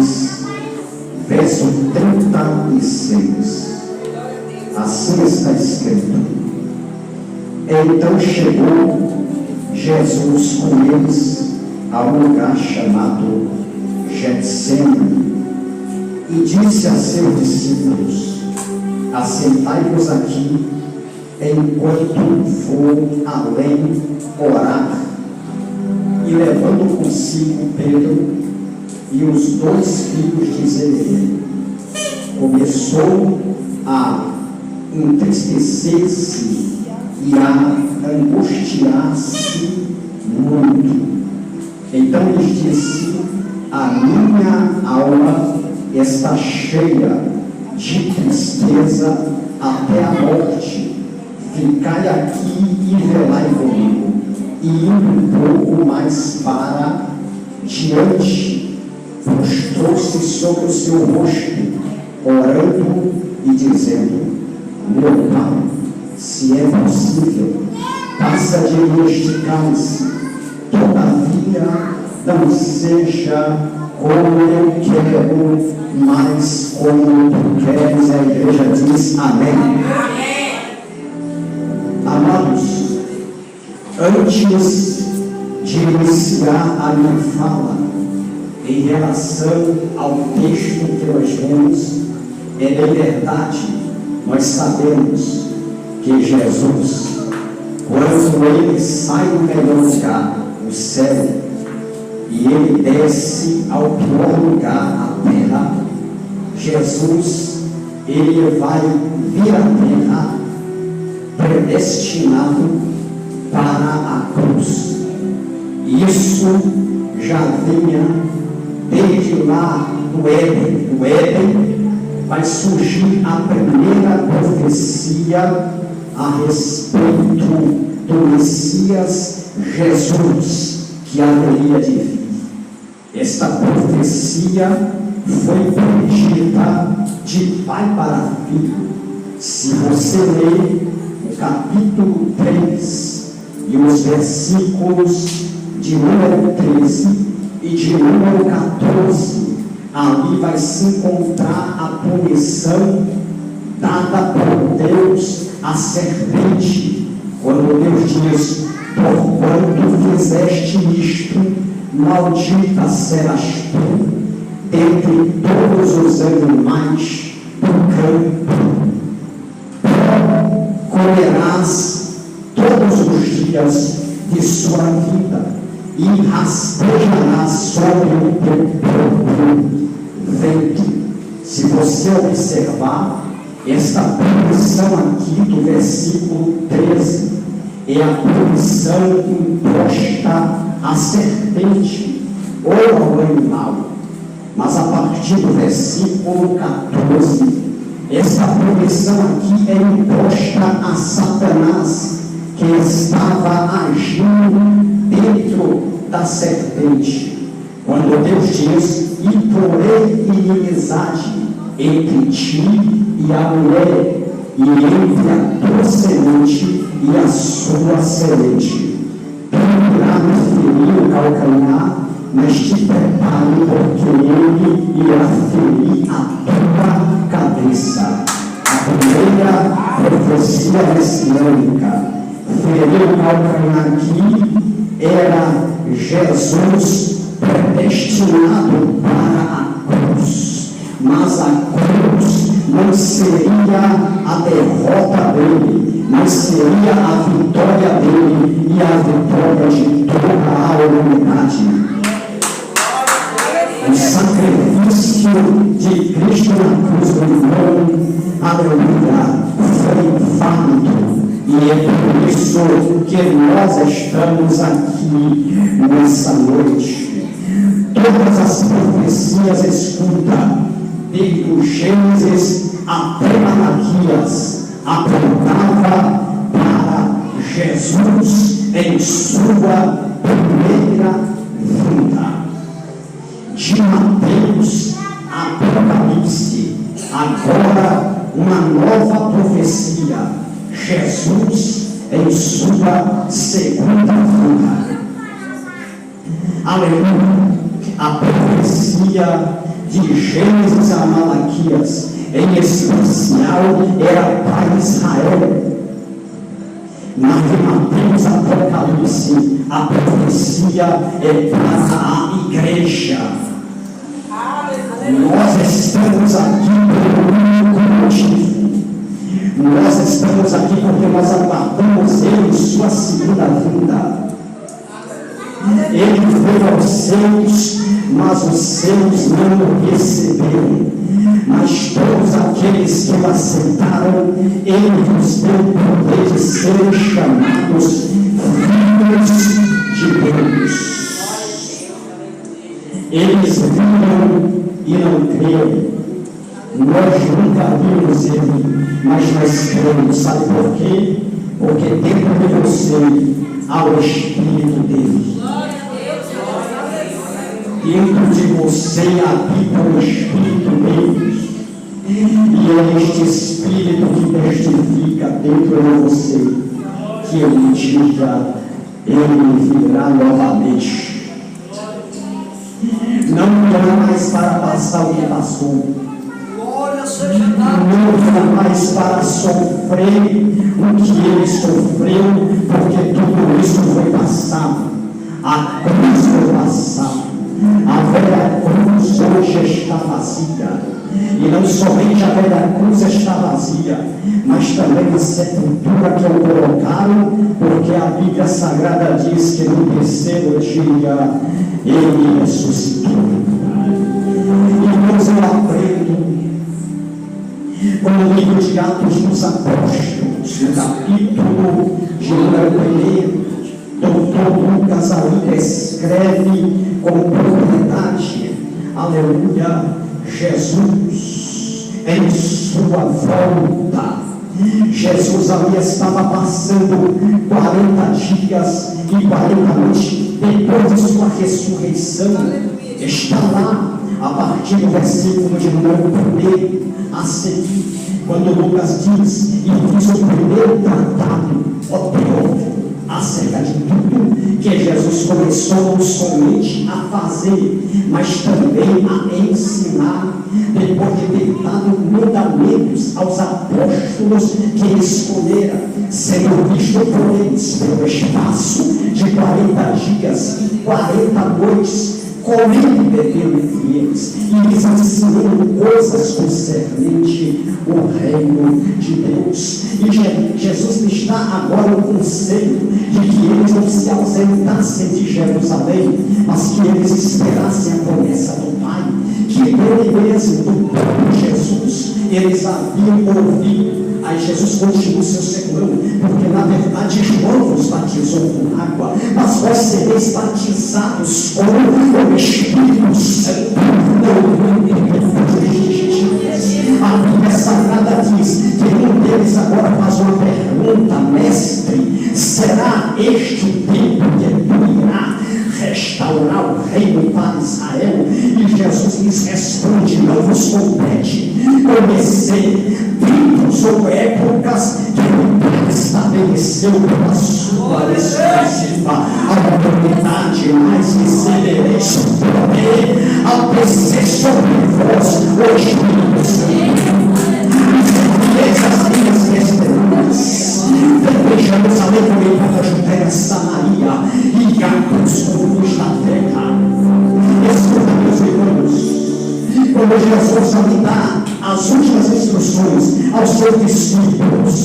16, verso 36. Assim está escrito: então chegou Jesus com eles a um lugar chamado Getsemane e disse a seus discípulos: assentai-vos aqui enquanto vou além orar. E levando consigo Pedro e os 2 filhos de Zebedeu, começou a entristecer-se e a angustiar-se muito. Então lhes disse: a minha alma está cheia de tristeza até a morte. Ficai aqui e velai comigo. E indo um pouco mais para diante, prostrou-se sobre o seu rosto, orando e dizendo: meu Pai, se é possível, passa de mim este cálice, todavia não seja como eu quero, mas como tu queres. A igreja diz amém. Amados, antes de iniciar a minha fala em relação ao texto que nós vemos, é de verdade, nós sabemos que Jesus, quando ele sai do melhor lugar, o céu, e ele desce ao pior lugar, a terra, Jesus, ele vai vir à terra predestinado para a cruz. Isso já vinha desde lá do Éden. Do Éden vai surgir a primeira profecia a respeito do Messias Jesus, que haveria de vir. Esta profecia foi predita de pai para filho. Se você ler o capítulo 3 e os versículos de número 13 e de número 14, ali vai se encontrar a punição dada por Deus à serpente, quando Deus diz: porquanto fizeste isto, maldita serás tu dentre todos os animais do campo, comerás todos os dias de sua vida, e rastejarás sobre o teu próprio ventre. Se você observar, esta punição aqui do versículo 13 é a punição imposta à serpente ou ao animal. Mas a partir do versículo 14, essa punição aqui é imposta a Satanás, que estava agindo dentro da serpente. Quando Deus diz: e porei inimizade entre ti e a mulher, e entre a tua semente e a sua semente. Tu irá me ferir o calcanhar, mas te prepare, porque ele irá ferir a tua cabeça. A primeira profecia messiânica, ferir o calcanhar aqui, era Jesus predestinado para a cruz. Mas a cruz não seria a derrota dele, mas seria a vitória dele e a vitória de toda a humanidade. O sacrifício de Cristo na cruz do irmão, aleluia, foi válido. E é por isso que nós estamos aqui nessa noite. Todas as profecias, escuta, desde o Gênesis até Malaquias, apontava para Jesus em sua primeira vinda. De Mateus a Apocalipse, agora uma nova profecia: Jesus em sua segunda vinda. Aleluia! A profecia de Gênesis a Malaquias, em especial, era para Israel. Mas em Mateus, Apocalipse, a profecia é para a igreja. Nós estamos aqui por um único motivo. Nós estamos aqui porque nós aguardamos Ele, sua segunda vinda. Ele veio aos seus, mas os seus não o receberam. Mas todos aqueles que o aceitaram, Ele nos deu o poder de serem chamados filhos de Deus. Eles viram e não creram. Nós nunca vimos Ele, mas nós cremos. Sabe por quê? Porque dentro de você há o Espírito dele. Dentro de você habita o Espírito dele. E é este Espírito que testifica dentro de você que um dia ele virá novamente. Não dá mais para passar o que passou. Não dá mais para sofrer o que ele sofreu, porque tudo isso foi passado. A cruz foi passada. A velha cruz hoje está vazia. E não somente a velha cruz está vazia, mas também a sepultura que o colocaram, porque a Bíblia Sagrada diz que no terceiro dia ele ressuscitou. Irmãos, eu aprendo com o livro de Atos dos Apóstolos, no capítulo de número 1. Doutor Lucas ali escreve com propriedade, aleluia, Jesus em sua volta. Jesus ali estava passando 40 dias e 40 noites depois de sua ressurreição. Está lá a partir do versículo de número 1 a seguir, quando Lucas diz: e diz o primeiro tratado, ó Teófilo, acerca de tudo que Jesus começou não somente a fazer, mas também a ensinar, depois de ter dado mandamentos aos apóstolos que ele escolhera, sendo visto por eles pelo espaço de 40 dias e 40 noites, comendo e bebendo entre eles, e lhes ensinando coisas concernentes o reino de Deus. E Jesus lhes dá agora o conselho de que eles não se ausentassem de Jerusalém, mas que eles esperassem a promessa do Pai, que ele mesmo, do próprio Jesus, eles haviam ouvido. Aí Jesus continua seu sermão, porque na verdade João vos batizou com água, mas vós sereis batizados com o Espírito Santo. A Bíblia Sagrada diz que um deles agora faz uma pergunta: mestre, será este o tempo que tu irá restaurar o reino para Israel? E Jesus lhes responde: não vos compete conhecer tempos ou épocas que o Pai estabeleceu pela sua exclusiva autoridade, mas recebereis poder ao descer sobre vós o Espírito Santo. Essas minhas testemunhas, desde Jerusalém, também para a Judéia, Samaria e a os confins da terra. Escuta, meus irmãos, quando Jesus ali dá as últimas instruções aos seus discípulos,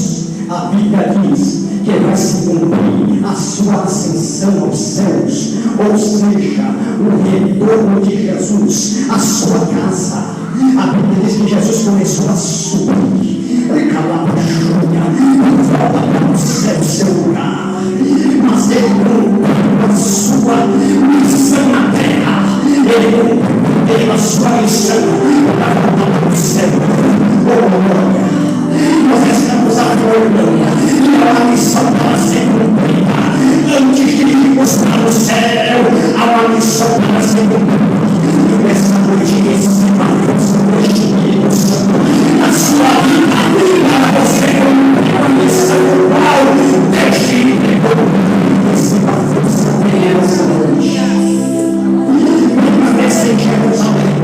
a Bíblia diz que vai se cumprir a sua ascensão aos céus, ou seja, o retorno de Jesus à sua casa. A Bíblia diz que Jesus começou a subir, recalabajunha, e volta para o céu, seu lugar. Mas ele cumpriu a sua missão na terra. Ele cumpriu a sua missão para voltar para o céu. Oh, glória! Nós estamos aguardando e há uma missão para ser cumprida. Antes de irmos para o céu, há uma missão para ser cumprida. E nessa noite, esse maravilhoso Espírito Santo na sua vida, para você cumprir a missão qual deixe de cumprir esse maravilhoso nessa noite. Permaneça em Jerusalém,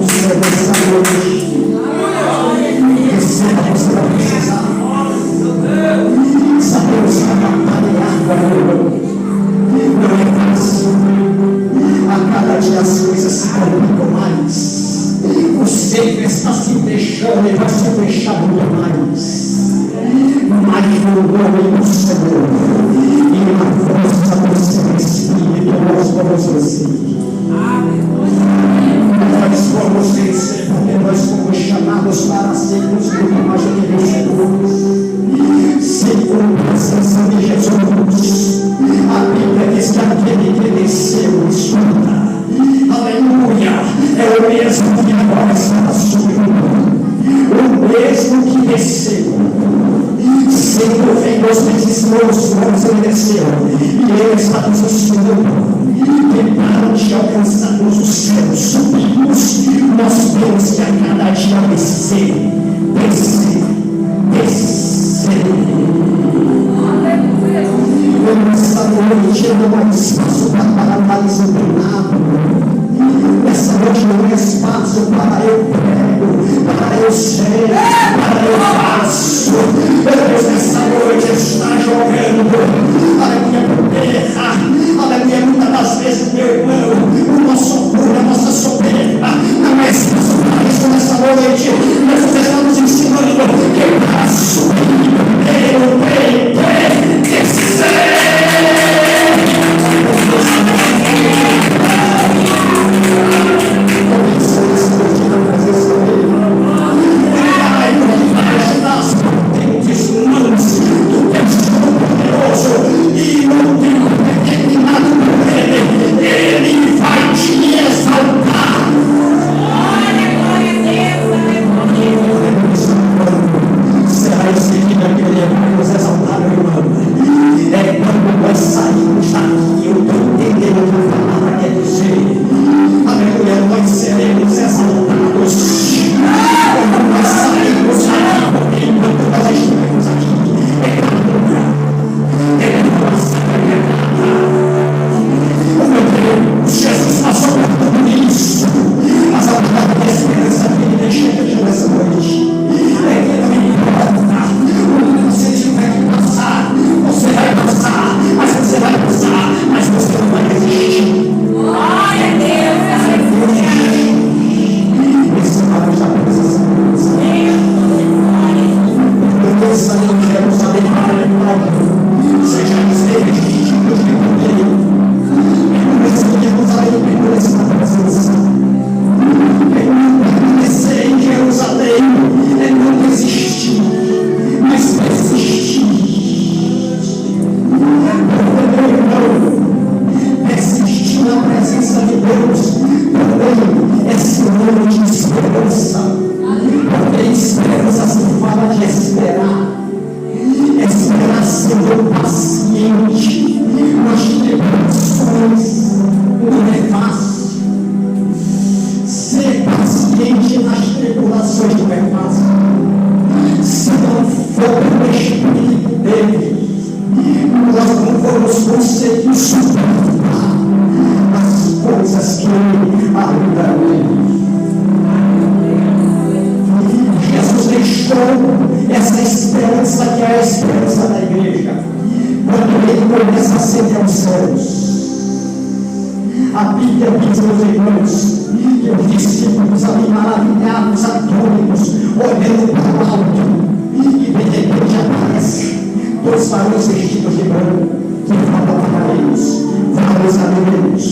do céu dessa noite. Receba, você vai precisar. Sabemos que a batalha não é fácil. A cada dia as coisas se complicam mais. O seio está se fechando e vai se fechar muito mais. Mas no nome do Senhor e na força do seu Espírito nós vamos vencer. Nós vamos vencer porque nós fomos chamados para sermos muito mais do que vencedores. Segundo a presença de Jesus, a Bíblia diz que aquele que venceu escuta. Aleluia! É o mesmo que agora está subindo. O mesmo que desceu. Senhor, vem nos desismos, nos obedeceu. E Ele está nos ensinando. Prepara de alcançarmos os céus, subimos. Nós temos que a cada dia descer. Nessa noite não há espaço para mais inclinado. Nessa noite não há espaço para eu prego, para eu sei, para eu faço. Deus nessa noite está jogando, aleluia, por terra, aleluia, muitas das vezes, meu irmão, o nosso orgulho, a nossa soberba, não é espaço para isso nessa noite. Nós estamos ensinando que para subir, eu tenho que descer. Ele vai te exaltar. Será esse que vai nos exaltar, meu irmão? É quando nós saímos daqui, eu estou entendendo o que a palavra quer dizer. Aleluia, nós seremos exaltados. Quando nós saímos daqui, enquanto nós estivemos aqui, Jesus passou por tudo isso, mas a palavra de esperança que ele deixou aqui nessa noite é que ele não importa o que você tiver que passar, você vai passar, mas você vai passar, mas você não vai desistir. Glória a Deus, aleluia. Esse barulho já precisa ser porque essa não quero saber para o seja misericórdia de poder. Permanecer em Jerusalém é não desistir, mas persistir. Meu irmão, persistir na presença de Deus também é sinônimo de esperança, porque esperança se fala de esperar. Esperar sendo paciente nas tribulações. Não é fácil. Ser paciente nas tribulações não é fácil. Se não for o Espírito dele, nós não vamos conseguir suportar as coisas que ele ajuda nele. Jesus deixou essa esperança que é a esperança da igreja. Quando ele começa a ascender aos céus, a Bíblia diz, meus irmãos, que os discípulos ali maravilhados, atônitos, olhando para o alto, e de repente aparece dois varões vestidos de branco, que falam para eles: varões galileus,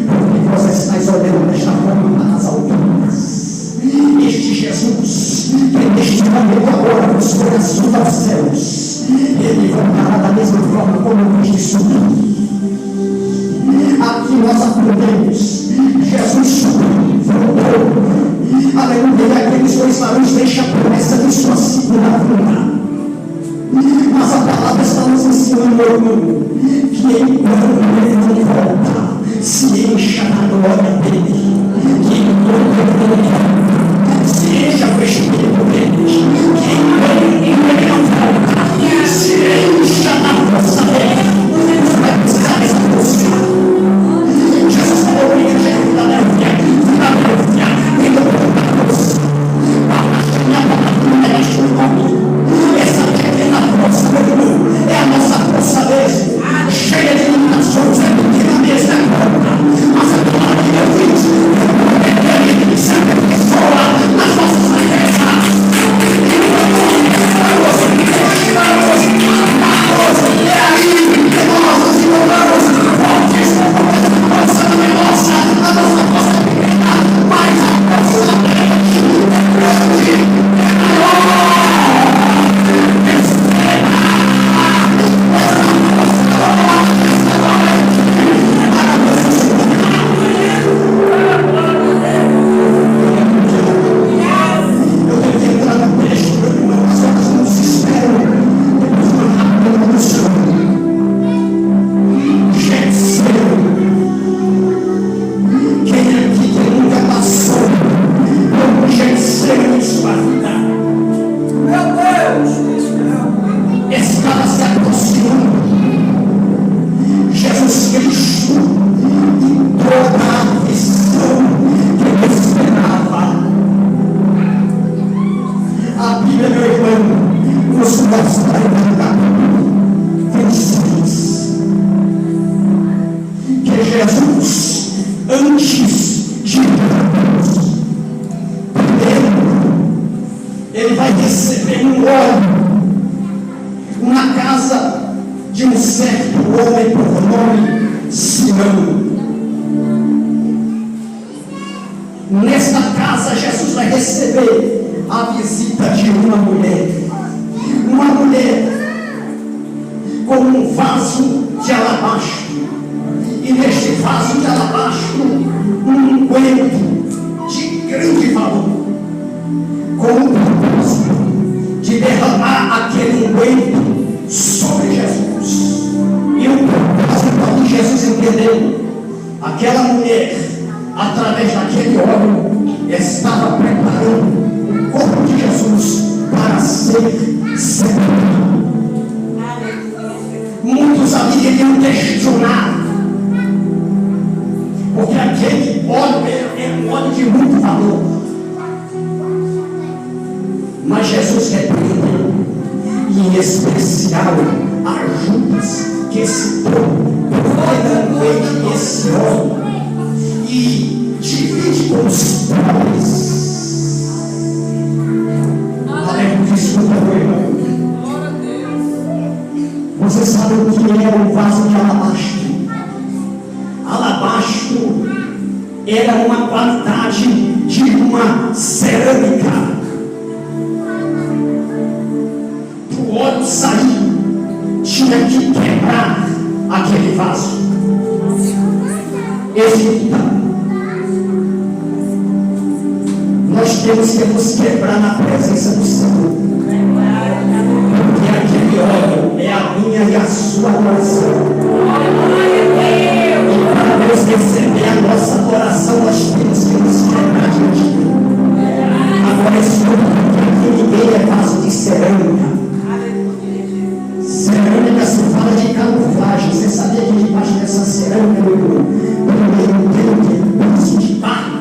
porque vós estáis olhando desta forma para as alturas. Este Jesus, que neste momento agora nos foi assunto aos céus, ele voltará da mesma forma como viste subir. Aqui nós aprendemos, Jesus subiu, voltou, aleluia, e aqueles dois varões deixam a promessa de sua segunda vinda. Mas a palavra está nos ensinando, meu irmão, que enquanto ele não volta, se encha na glória dele, que enquanto ele não volta, se encha o Espírito dele, que enquanto ele não volta, se encha na força dele. Não vai precisar dessa força. Jesus falou para a igreja de Filadélfia, Jesus, antes de ele vai receber um óleo, uma casa de um certo homem por nome Simão. Nesta casa, Jesus vai receber a visita de uma mulher com um vaso de alabastro, e neste vaso de alabastro um unguento de grande valor, com o propósito de derramar aquele unguento sobre Jesus. E o propósito que Jesus entendeu, aquela mulher, através daquele óleo, estava preparando o corpo de Jesus para ser sepultado. Muitos ali iriam questionar, porque aquele óleo é um óleo de muito valor. Mas Jesus repreendeu, e em especial a Judas, que citou profundamente esse óleo e divide com os pobres. Aleluia, desculpa, meu irmão. Você sabe o que era um vaso de alabastro? Alabastro era uma qualidade de uma cerâmica. Para o óleo sair, tinha que quebrar aquele vaso. Evita. Nós temos que nos quebrar na presença do Senhor. Porque aquele óleo é a minha e a sua adoração. E para Deus receber a nossa adoração, nós temos que nos quebrar diante dele. Agora escuta, porque aqui ninguém é vaso de cerâmica. Cerâmica se fala de camuflagem. Você sabia que debaixo dessa cerâmica, meu irmão, também tem vaso de barro?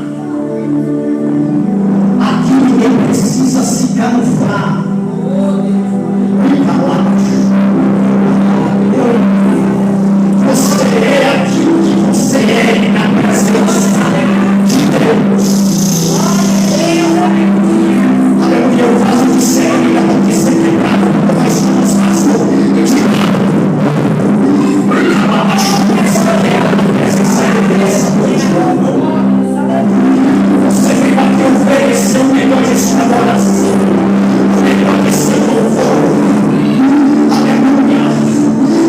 Aqui ninguém precisa se camuflar. Você é aquilo que você é na presença de Deus. Aleluia, eu faço de cerâmica porque ser quebrado, mas não faço de essa noite, você veio aqui oferecer o melhor de sua adoração, o melhor de seu louvor. Aleluia,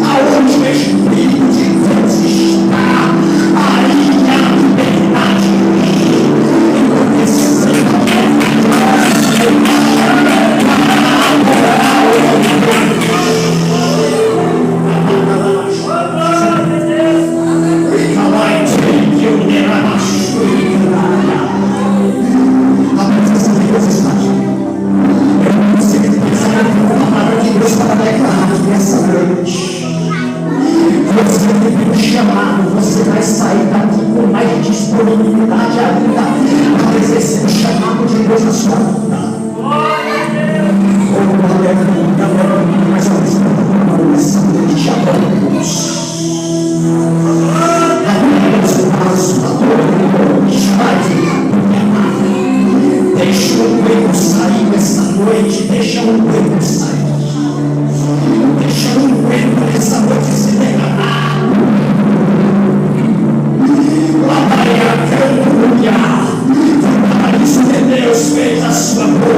aonde o Espírito de Deus está, aí a liberdade. Você vai sair daqui com mais disponibilidade ainda para exercer o chamado de Deus na sua vida. Mas eu estou essa noite agora, Deus. Deixa o coelho sair nessa noite, deixa o coelho sair. Deixa o coelho nessa noite se derramar. Aleluia! Isso que Deus fez a sua boca.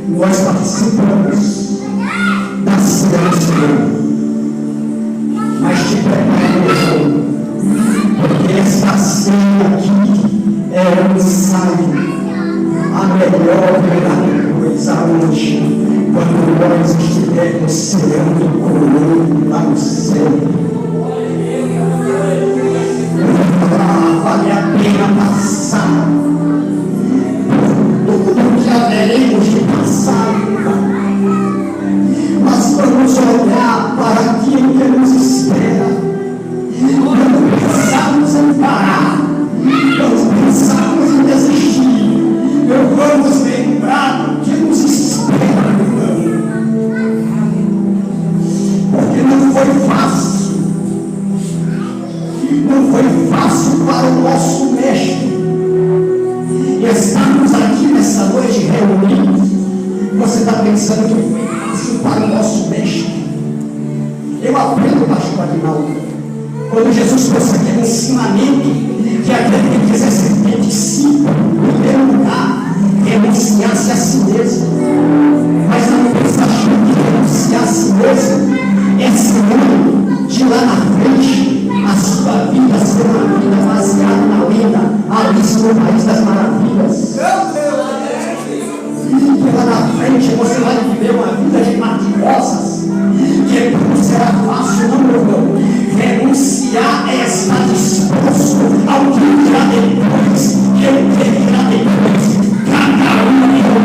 nós participamos da ceia do Senhor, mas te prepara, porque essa ceia aqui é um ensaio. A melhor verdadeira coisa hoje, quando nós estivermos ceando com Ele lá no céu, vale a pena passar tudo que haveremos de passar, mas vamos olhar para aquilo que nos espera. Quando pensarmos em parar, quando pensarmos em desistir, vamos lembrar do que nos espera, irmão. Porque não foi fácil. Não foi fácil para o nosso mestre. E estamos aqui nessa noite reunidos. Você está pensando que foi fácil para o nosso mestre? Eu aprendo, pastor Aguinaldo, quando Jesus trouxe aquele ensinamento que aquele que quiser ser meu discípulo, em primeiro lugar, renunciasse a si mesmo. Mas não pensa achando que renunciar a si mesmo é sinônimo de lá na frente a sua vida ser uma vida baseada na lenda Alice no País das Maravilhas. E lá na frente você vai viver uma vida de mariposas, que não será fácil, não, meu irmão. Renunciar é estar disposto ao que virá depois, que o que virá depois. Cada um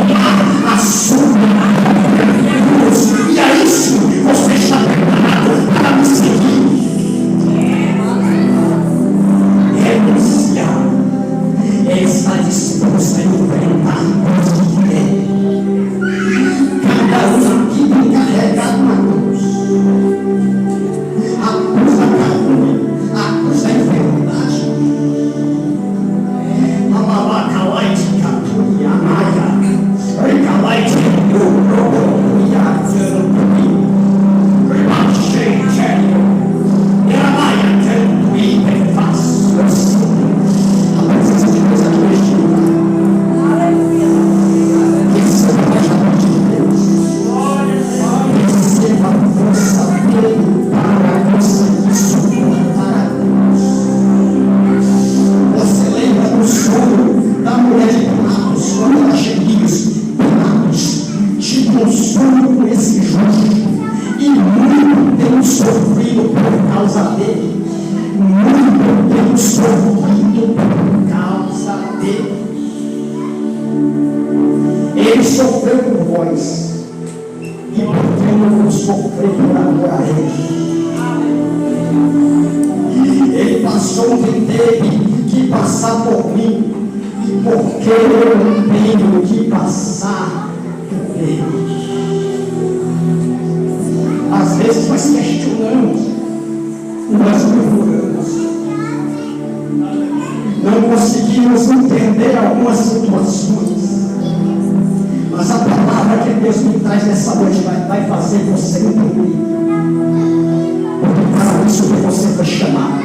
olhar a sua Deus, e aí sim você está preparado para me seguir. Renunciar é estar disposto a enfrentar coisas que é. Cada um aqui tem carregado uma cruz. A cruz da calúnia, a cruz da enfermidade. A malacalaite, catuia, maia, recalaite, uia, cantuí, remachei, tchelo, eramaia, cantuí, prefácio, assim. A presença de Deus aqui neste lugar. Aleluia. Receba a palavra de Deus. Receba a força dele para conseguir suportar a cruz. Você lembra do sonho da mulher de Pilatos, quando ela chegou? Pilatos, te consumo com esse justo, e muito tenho sofrido por causa dele. Muito tenho sofrido por causa dele. Ele sofreu por vós, e porque eu não vou sofrer por amor a ele. Ele passou onde teve que passar por mim, e porque eu não tenho que passar por ele. Às vezes nós questionamos, nós murmuramos, não conseguimos entender algumas situações, mas a palavra que Deus me traz nessa noite vai fazer você entender, porque para isso que você foi chamado.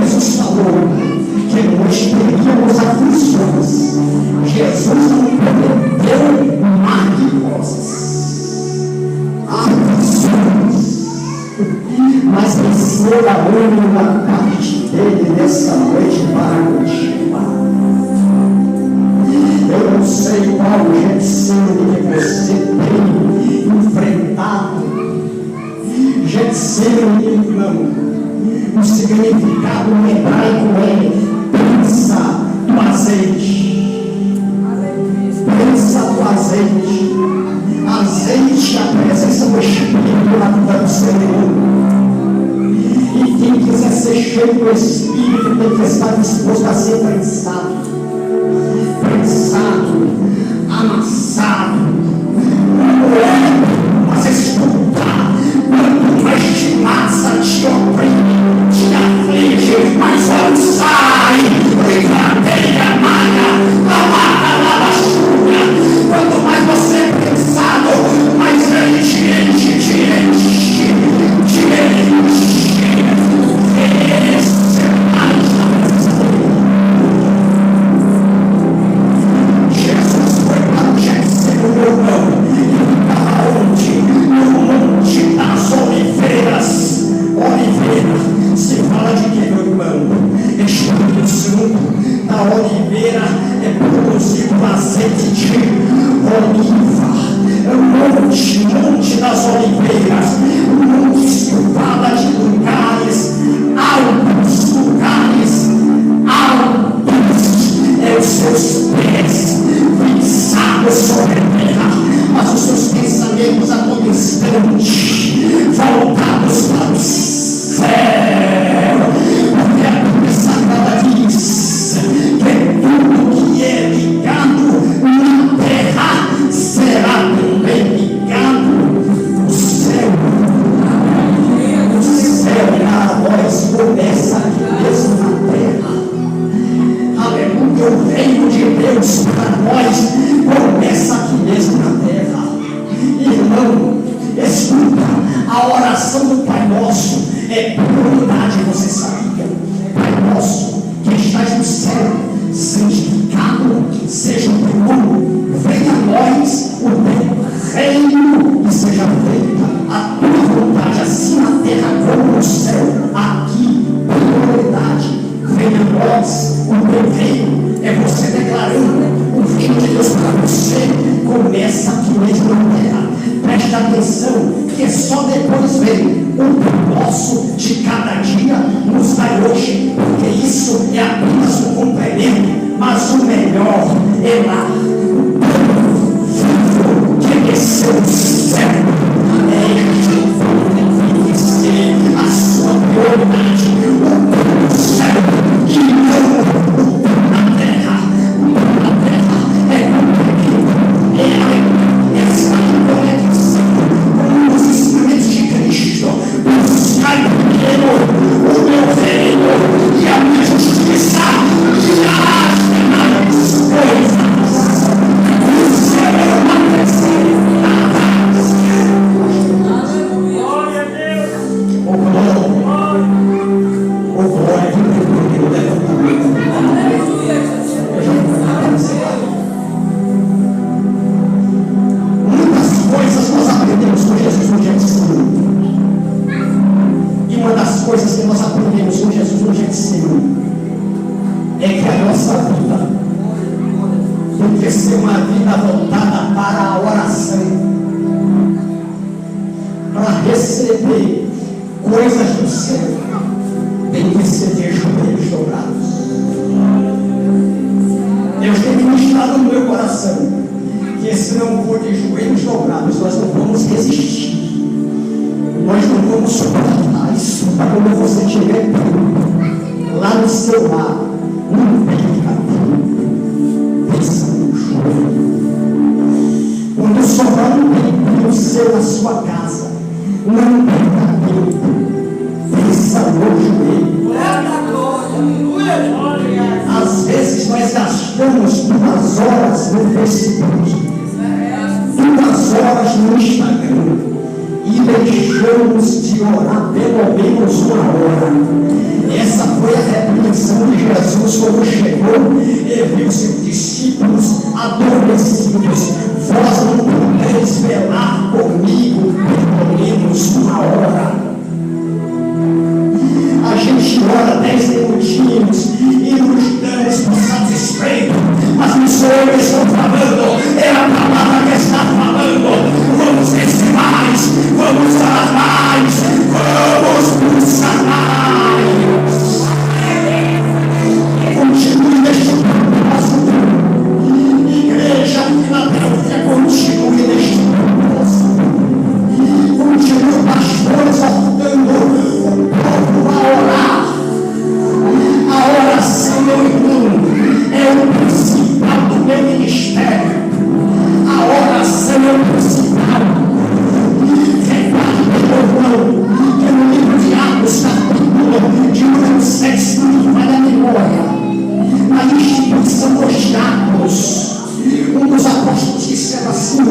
Jesus falou que nós teríamos aflições. Jesus não prometeu mariposas, aflições, mas ensinou a homem uma parte dele nessa noite para continuar. Eu não sei qual Getsemane que você tem enfrentado. Getsemane, irmão, o significado hebraico é prensa do azeite. Prensa do azeite. Azeite é a presença do Espírito na vida do Senhor. E quem quiser ser cheio do Espírito tem que estar disposto a ser prensado. Prensado, amassado, mas escutar. Quanto mais te massa, te oprime, te aflige, mas não sai. Brincadeira, malha, lavada, lavachuga. Quanto mais você é pensado, mais ele te enche, te enche, te enche. Esse é mais monte das oliveiras, monte que fala de lugares altos, os seus pés fixados sobre a terra, mas os seus pensamentos a todo instante voltados para o céu, porque a Bíblia Sagrada diz que tudo que é ligado na terra será também ligado no céu. O céu para nós começa aqui mesmo na terra. Aleluia, o reino de Deus para nós começa aqui mesmo na terra. Irmão, escuta, a oração do Pai Nosso é prioridade, você sabia? Pai Nosso, que estás no céu, santificado seja o teu nome, venha a nós o teu reino e seja feita a tua vontade, assim na terra como no céu. Aqui, prioridade, venha a nós o teu reino. É você declarando o reino de Deus para você. Começa aqui mesmo na terra. Preste atenção, que só depois vem o nosso de cada dia nos dai hoje, porque isso é apenas um complemento, mas o melhor é lá. Que desceu do céu, é este que ser a sua prioridade, o céu que não na terra é essa conexão com os instrumentos de Cristo. Buscai primeiro o meu reino e a minha justiça, e as demais coisas serão acrescentadas. Glória a Deus. O glória que eu levo comigo. Muitas coisas nós aprendemos com Jesus no Getsemane. E uma das coisas que nós aprendemos com Jesus no Getsemane é que a nossa vida tem que ser uma vida voltada para a oração, para receber coisas do céu. Tem que ser de joelhos dobrados. Deus tem ministrado no meu coração que se não for de joelhos dobrados, nós não vamos resistir, nós não vamos suportar isso. Para quando você estiver lá no seu lar, não perca tempo pensando no joelho. Quando sobrar um tempo no seu, na sua casa, não perca tempo, pensa no joelho. Às vezes nós gastamos 2 horas no Facebook, 2 horas no Instagram, e deixamos de orar pelo menos 1 hora. Essa foi a repreensão de Jesus quando chegou e viu seus discípulos adormecidos. Vós não podeis velar comigo pelo menos 1 hora. A gente ora 10 minutinhos e nos damos por satisfeito, mas não sou eu que estou falando, é a palavra que está falando. Vamos crescer mais, vamos orar mais, vamos buscar mais. Continue neste propósito, igreja Filadélfia, continue neste propósito. Continue, pastor, exortando o povo a orar. A oração, meu irmão, é o principal do meu ministério. A oração é o principal. Repare, meu irmão, que no livro de Atos, capítulo de número 7, não vai da memória, na instituição dos diáconos, um dos apóstolos disseram assim: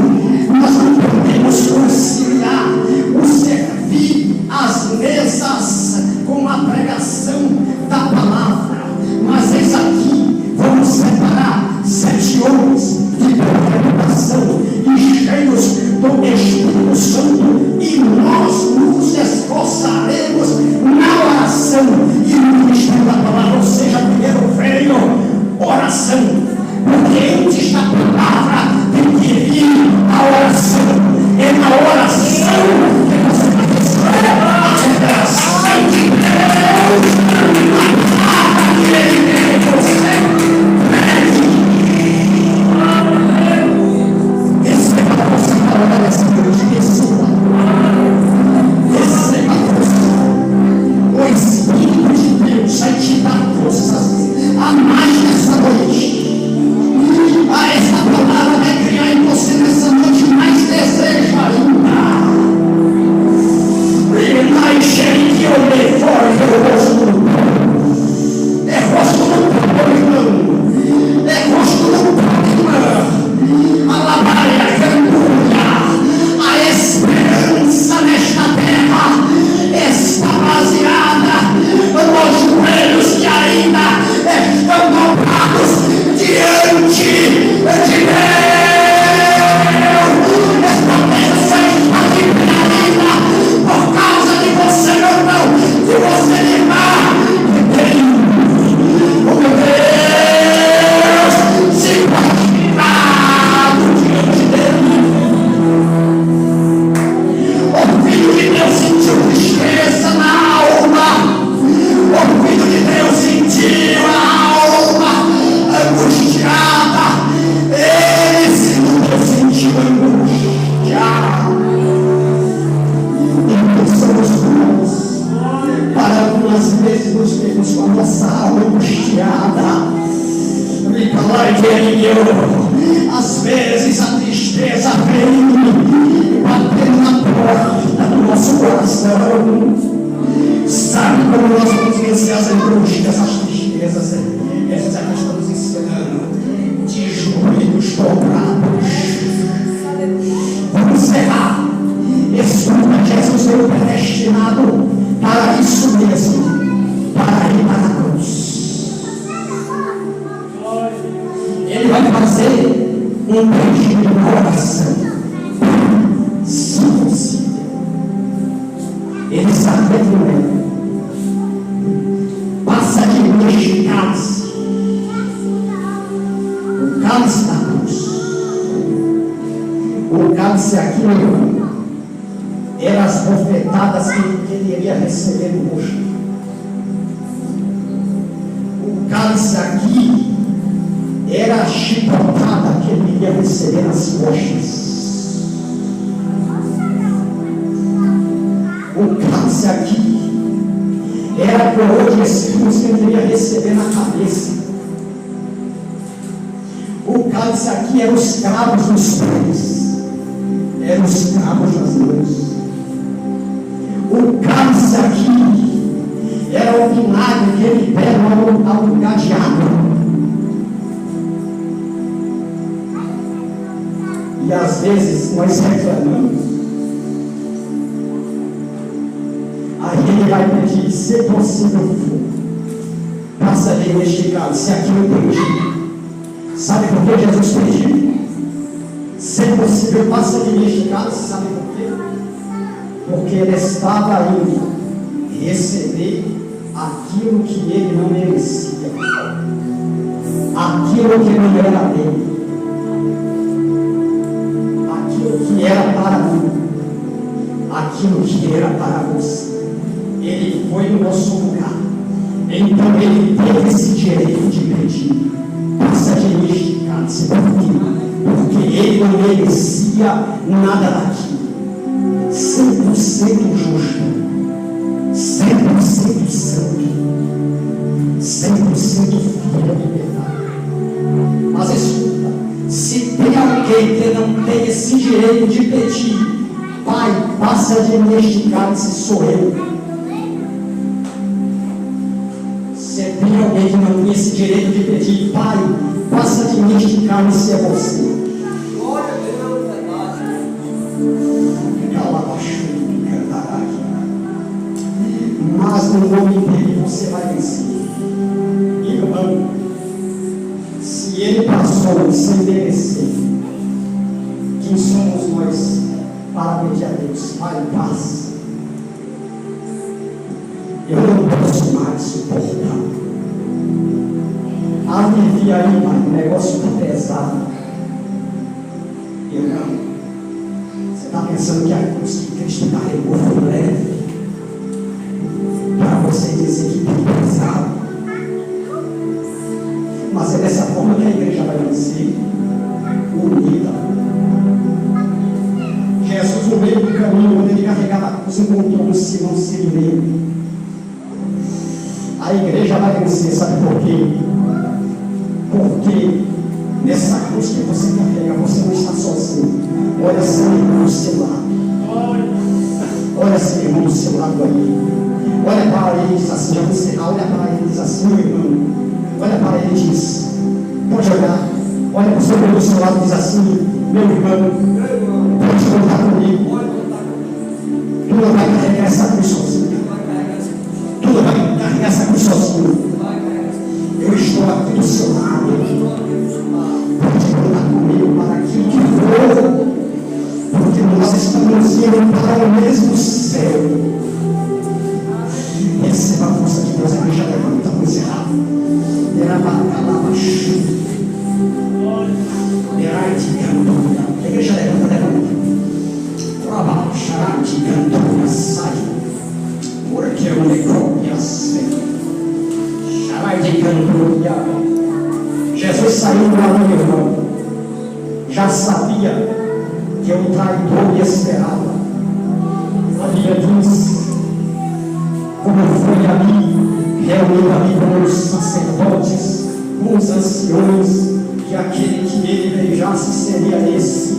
nós não podemos conciliar o servir as mesas com a pregação da palavra, mas eis aqui, vamos separar 7 homens de preparação e cheios do Espírito Santo, e nós nos esforçaremos na oração e no ministério da palavra. Ou seja, primeiro veio oração, porque antes da palavra tristeza vem batendo na porta do nosso coração. Sabe como nós vamos vencer as angústias, essas tristezas? Essa que estamos ensinando, de joelhos dobrados. Vamos encerrar. Escuta, Jesus veio predestinado para isso mesmo, para ir para a cruz. Ele vai fazer um pedido de oração, se possível. Ele sabe que não é. Passa de mim este cálice, o cálice da cruz. O cálice aqui, meu irmão, eram as bofetadas que ele iria receber no rosto. O cálice aqui era a chicotada que ele iria receber nas costas. O cálice aqui era a coroa de espinhos que ele iria receber na cabeça. O cálice aqui eram os cravos nos pés, eram os cravos nas mãos. O cálice aqui era o vinagre que ele pega ao lugar de água. E às vezes nós reclamamos. Aí ele vai pedir, se possível, passa de este cálice, aqui eu pedi. Sabe por que Jesus pediu? Se possível, passa de este cálice, sabe por quê? Porque ele estava indo receber aquilo que ele não merecia, aquilo que não era dele, aquilo que era para mim, aquilo que era para você. Ele foi no nosso lugar, então ele teve esse direito de pedir, passa de mim este cálice, porque ele não merecia nada daquilo. 100% justo, 100% santo, 100% filho de verdade. Mas escuta, se tem alguém que não tem esse direito de pedir, Pai, passa de mim este cálice, sou eu. Se tem alguém que não tem esse direito de pedir, Pai, passa de mim este cálice, é você. Mas no nome dele você vai vencer. Irmão, se ele passou sem merecer, quem somos nós para pedir a Deus? Pai, paz. Eu não posso mais suportar. Alivia aí, Pai, o negócio está pesado. Irmão, você está pensando que a cruz que Cristo carregou foi leve? Para você dizer que tem pesado. Mas é dessa forma que a igreja vai vencer, unida. Jesus, no meio do caminho, quando ele carregava a cruz, encontrou um Simão Sirineu. A igreja vai vencer, sabe por quê? Porque nessa cruz que você carrega, você não está sozinho. Olha seu irmão do seu lado. Olha seu irmão do seu lado aí. Olha para ele e diz assim, já vou encerrar, olha para ele e diz assim, meu irmão, olha para ele e diz, pode olhar, olha para o seu irmão do seu lado e diz assim, meu irmão, pode contar comigo, tu não vai carregar essa cruz sozinho, tu não vai carregar essa cruz sozinho, eu estou aqui do seu lado, pode contar comigo para aquilo que for, porque nós estamos indo para o mesmo céu. Receba a força de Deus, a igreja levanta, vamos encerrar. A igreja levanta. Sai. Porque o necrópia Jesus saiu lá, meu irmão. Já sabia que o traidor lhe esperava. A Bíblia diz, como foi ali, reunido ali com os sacerdotes, com os anciões, que aquele que ele beijasse seria esse.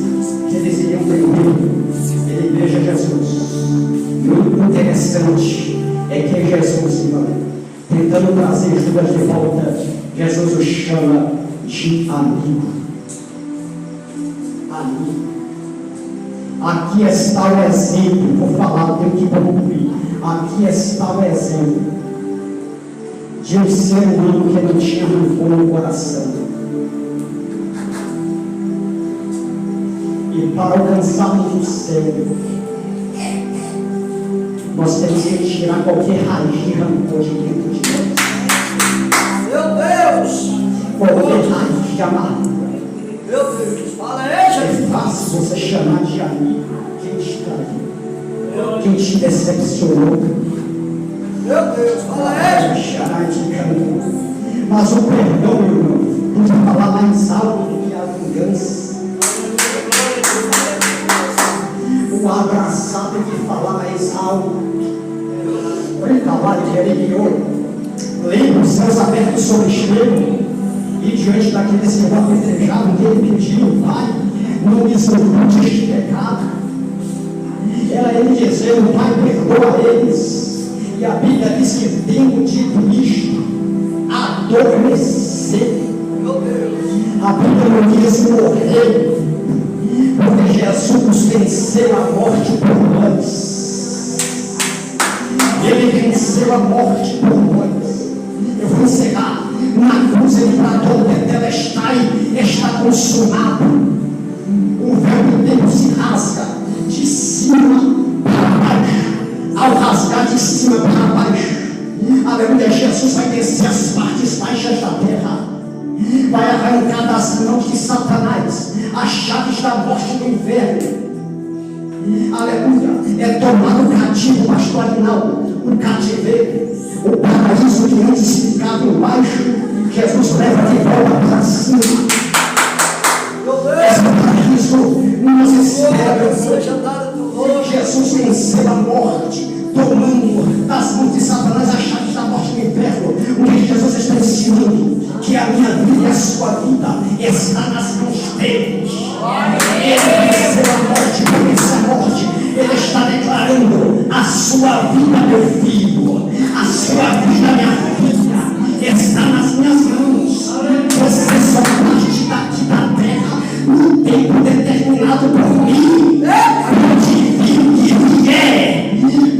eles iriam primeiro. Ele veja Jesus. Muito interessante é que Jesus, irmão, tentando trazer Judas de volta, Jesus o chama de amigo. Amigo. Aqui está o exemplo. Vou falar, tenho que concluir. Aqui está o exemplo de um ser humano que não tinha um bom coração. E para alcançarmos o céu, nós temos que tirar qualquer raiz de rancor de dentro de nós. Meu Deus! Qualquer raiz de amargura. Meu Deus! Fala aí, gente! É fácil você chamar de amigo quem te traiu, quem te decepcionou. Meu Deus! Fala aí, gente! Mas o perdão, meu irmão, não vai falar mais alto do que a vingança. O abraçar tem que falar mais alto. Lembra os céus abertos sobre Estevão, e diante daqueles que o apedrejavam, ele pediu: Pai, não lhes impute este pecado. Era ele dizendo: Pai, perdoa eles. E a Bíblia diz que, tendo dito isto, adormeceu. A Bíblia não diz morrer, porque Jesus venceu a morte por nós. Ele venceu a morte por nós. Eu vou encerrar. Na cruz ele bradou: Tetelestai, está consumado. O véu de Deus se rasga de cima para baixo. Ao rasgar de cima para baixo, aleluia, Jesus vai descer as partes baixas da terra, vai arrancar das mãos de Satanás as chaves da morte do inferno. Aleluia, é tomado cativo, pastor Aguinaldo, o cativeiro, o paraíso que antes ficava embaixo, Jesus leva de volta para cima. Esse paraíso nos espera. Jesus venceu a morte, tomando das mãos de Satanás as chaves da morte do inferno. O que Jesus está ensinando? Que a minha vida e a sua vida está nas mãos dele. Ele venceu a morte, por essa morte ele está declarando: a sua vida, meu filho, a sua vida, minha filha, está nas minhas mãos. Você só parte daqui da terra no tempo determinado por mim.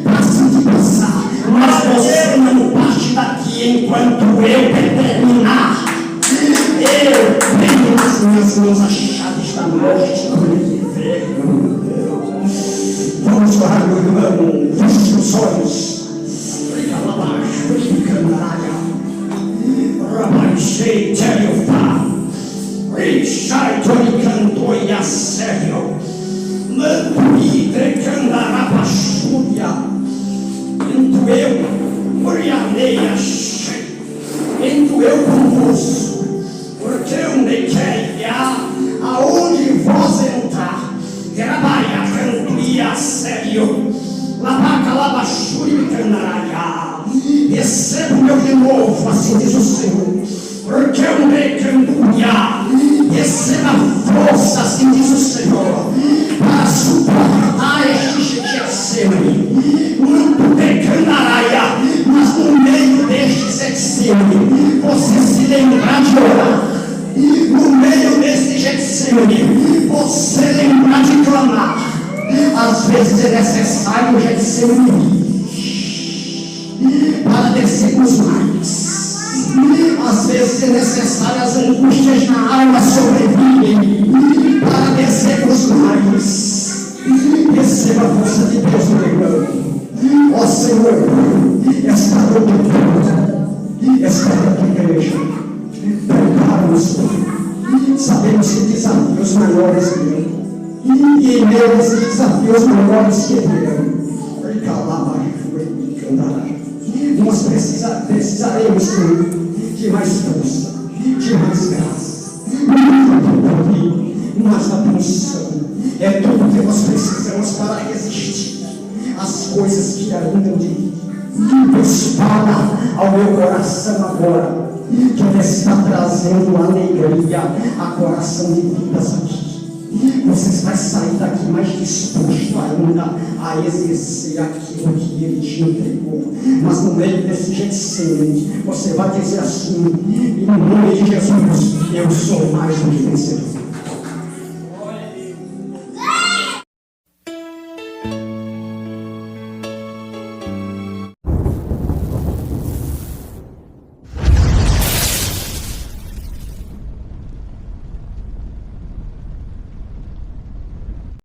Passe de passar, mas você não parte daqui enquanto eu determinar. Eu tenho nas minhas mãos as chaves da morte do inferno. Vamos orar, meu irmão. Feche os olhos. Fica lá abaixo, fica na área. Rabaixei, Teliofá. Richai, Toricanto e a sério. Mantuí, Trecandarabachúria. Entro eu, Murianei, achei. Entro eu convosco. Porque onde quer ir, aonde vós entrar, trabalha, canto e a sério. Labaca, labachúria e candaralha. Recebo meu de novo, assim diz o Senhor. Porque onde cantuia, receba força, assim diz o Senhor, para suportar este Getsemane. Muito de candaralha, mas no meio deste Getsemane, você se lembrar de orar. No meio deste Getsemane, você lembrar de clamar. Às vezes é necessário o Getsemane para descermos mais. Às vezes é necessário as angústias na alma sobrevirem para descermos mais. Receba a força de Deus, meu irmão. Ó Senhor, esta noite, esta igreja, prepara-nos. Sabemos que desafios maiores virão, e em meio a esses desafios maiores que virão, nós precisaremos de mais força, de mais graça, mais atenção. É tudo que nós precisamos para resistir às coisas que ainda de Deus fala ao meu coração agora, que Ele está trazendo alegria a coração de vidas aqui. você vai sair daqui mais disposto ainda a exercer aquilo que Ele te entregou. Mas no meio desse Getsemane, você vai dizer assim: em nome de Jesus, eu sou mais do que vencedor.